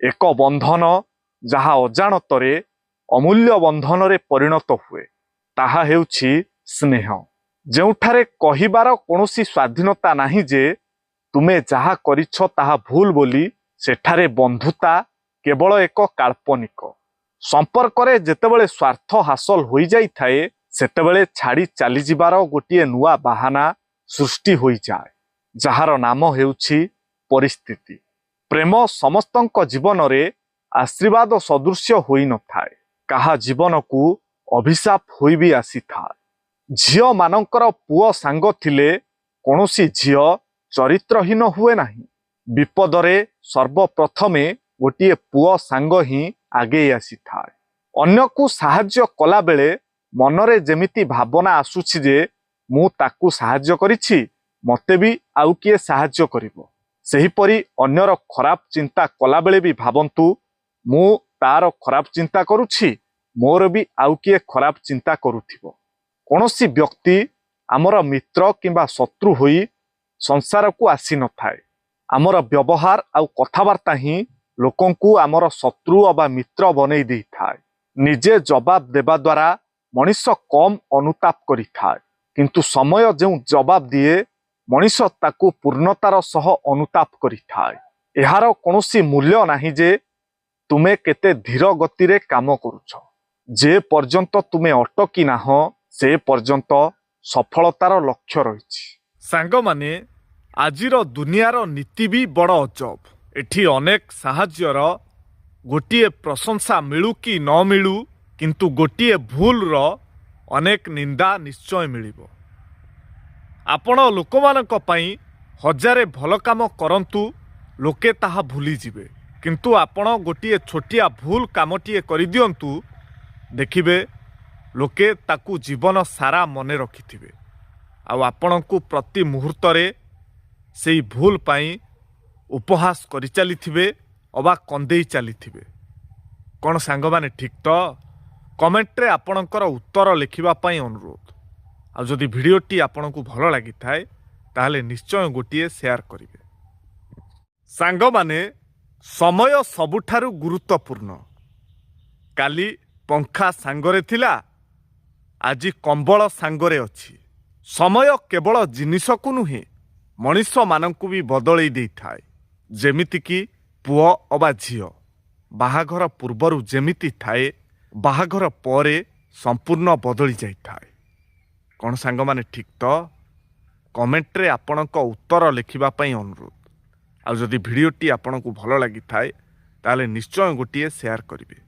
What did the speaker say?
ଏକ ବନ୍ଧନ ଯାହା ଅଜାଣତରେ ଅମୂଲ୍ୟ ବନ୍ଧନରେ ପରିଣତ ହୁଏ ତାହା ହେଉଛି ସ୍ନେହ। ଯେଉଁଠାରେ କହିବାର କୌଣସି ସ୍ୱାଧୀନତା ନାହିଁ ଯେ ତୁମେ ଯାହା କରିଛ ତାହା ଭୁଲ ବୋଲି, ସେଠାରେ ବନ୍ଧୁତା କେବଳ ଏକ କାଳ୍ପନିକ। ସମ୍ପର୍କରେ ଯେତେବେଳେ ସ୍ୱାର୍ଥ ହାସଲ ହୋଇଯାଇଥାଏ ସେତେବେଳେ ଛାଡ଼ି ଚାଲିଯିବାର ଗୋଟିଏ ନୂଆ ବାହାନା ସୃଷ୍ଟି ହୋଇଯାଏ, ଯାହାର ନାମ ହେଉଛି ପରିସ୍ଥିତି। ପ୍ରେମ ସମସ୍ତଙ୍କ ଜୀବନରେ ଆଶୀର୍ବାଦ ସଦୃଶ୍ୟ ହୋଇନଥାଏ, କାହା ଜୀବନକୁ ଅଭିଶାପ ହୋଇ ବି ଆସିଥାଏ। ଝିଅମାନଙ୍କର ପୁଅ ସାଙ୍ଗ ଥିଲେ କୌଣସି ଝିଅ ଚରିତ୍ରହୀନ ହୁଏ ନାହିଁ। ବିପଦରେ ସର୍ବପ୍ରଥମେ ଗୋଟିଏ ପୁଅ ସାଙ୍ଗ ହିଁ ଆଗେଇ ଆସିଥାଏ। ଅନ୍ୟକୁ ସାହାଯ୍ୟ କଲାବେଳେ ମନରେ ଯେମିତି ଭାବନା ଆସୁଛି ଯେ ମୁଁ ତାକୁ ସାହାଯ୍ୟ କରିଛି, ମୋତେ ବି ଆଉ କିଏ ସାହାଯ୍ୟ କରିବ। ସେହିପରି ଅନ୍ୟର ଖରାପ ଚିନ୍ତା କଲାବେଳେ ବି ଭାବନ୍ତୁ, ମୁଁ ତାର ଖରାପ ଚିନ୍ତା କରୁଛି, ମୋର ବି ଆଉ କିଏ ଖରାପ ଚିନ୍ତା କରୁଥିବ। କୌଣସି ବ୍ୟକ୍ତି ଆମର ମିତ୍ର କିମ୍ବା ଶତ୍ରୁ ହୋଇ ସଂସାରକୁ ଆସିନଥାଏ। ଆମର ବ୍ୟବହାର ଆଉ କଥାବାର୍ତ୍ତା ହିଁ ଲୋକଙ୍କୁ ଆମର ଶତ୍ରୁ ଅବା ମିତ୍ର ବନେଇ ଦେଇଥାଏ। ନିଜେ ଜବାବ ଦେବା ଦ୍ୱାରା ମଣିଷ କମ୍ ଅନୁତାପ କରିଥାଏ, କିନ୍ତୁ ସମୟ ଯେଉଁ ଜବାବ ଦିଏ ମଣିଷ ତାକୁ ପୂର୍ଣ୍ଣତାର ସହ ଅନୁତାପ କରିଥାଏ। ଏହାର କୌଣସି ମୂଲ୍ୟ ନାହିଁ ଯେ ତୁମେ କେତେ ଧୀର ଗତିରେ କାମ କରୁଛ। ଯେ ପର୍ଯ୍ୟନ୍ତ ତୁମେ ଅଟକି ନାହଁ ସେ ପର୍ଯ୍ୟନ୍ତ ସଫଳତାର ଲକ୍ଷ୍ୟ ରହିଛି। ସାଙ୍ଗମାନେ, ଆଜିର ଦୁନିଆର ନୀତି ବି ବଡ଼ ଅଜବ। ଏଠି ଅନେକ ସାହାଯ୍ୟର ଗୋଟିଏ ପ୍ରଶଂସା ମିଳୁ କି ନ ମିଳୁ, କିନ୍ତୁ ଗୋଟିଏ ଭୁଲର ଅନେକ ନିନ୍ଦା ନିଶ୍ଚୟ ମିଳିବ। ଆପଣ ଲୋକମାନଙ୍କ ପାଇଁ ହଜାରେ ଭଲ କାମ କରନ୍ତୁ, ଲୋକେ ତାହା ଭୁଲିଯିବେ। କିନ୍ତୁ ଆପଣ ଗୋଟିଏ ଛୋଟିଆ ଭୁଲ କାମଟିଏ କରିଦିଅନ୍ତୁ, ଦେଖିବେ ଲୋକେ ତାକୁ ଜୀବନ ସାରା ମନେ ରଖିଥିବେ, ଆଉ ଆପଣଙ୍କୁ ପ୍ରତି ମୁହୂର୍ତ୍ତରେ ସେଇ ଭୁଲ ପାଇଁ ଉପହାସ କରିଚାଲିଥିବେ ଅବା କନ୍ଦେଇ ଚାଲିଥିବେ। କ'ଣ ସାଙ୍ଗମାନେ ଠିକ୍ ତ? କମେଣ୍ଟରେ ଆପଣଙ୍କର ଉତ୍ତର ଲେଖିବା ପାଇଁ ଅନୁରୋଧ। ଆଉ ଯଦି ଭିଡ଼ିଓଟି ଆପଣଙ୍କୁ ଭଲ ଲାଗିଥାଏ ତାହେଲେ ନିଶ୍ଚୟ ଗୋଟିଏ ସେୟାର କରିବେ। ସାଙ୍ଗମାନେ, ସମୟ ସବୁଠାରୁ ଗୁରୁତ୍ୱପୂର୍ଣ୍ଣ। କାଲି ପଙ୍ଖା ସାଙ୍ଗରେ ଥିଲା, ଆଜି କମ୍ବଳ ସାଙ୍ଗରେ ଅଛି। ସମୟ କେବଳ ଜିନିଷକୁ ନୁହେଁ, ମଣିଷମାନଙ୍କୁ ବି ବଦଳେଇ ଦେଇଥାଏ। ଯେମିତିକି ପୁଅ ଅବା ଝିଅ ବାହାଘର ପୂର୍ବରୁ ଯେମିତି ଥାଏ, ବାହାଘର ପରେ ସମ୍ପୂର୍ଣ୍ଣ ବଦଳି ଯାଇଥାଏ। କ'ଣ ସାଙ୍ଗମାନେ ଠିକ୍ ତ? କମେଣ୍ଟରେ ଆପଣଙ୍କ ଉତ୍ତର ଲେଖିବା ପାଇଁ ଅନୁରୋଧ। ଆଉ ଯଦି ଭିଡ଼ିଓଟି ଆପଣଙ୍କୁ ଭଲ ଲାଗିଥାଏ ତାହେଲେ ନିଶ୍ଚୟ ଗୋଟିଏ ସେୟାର କରିବେ।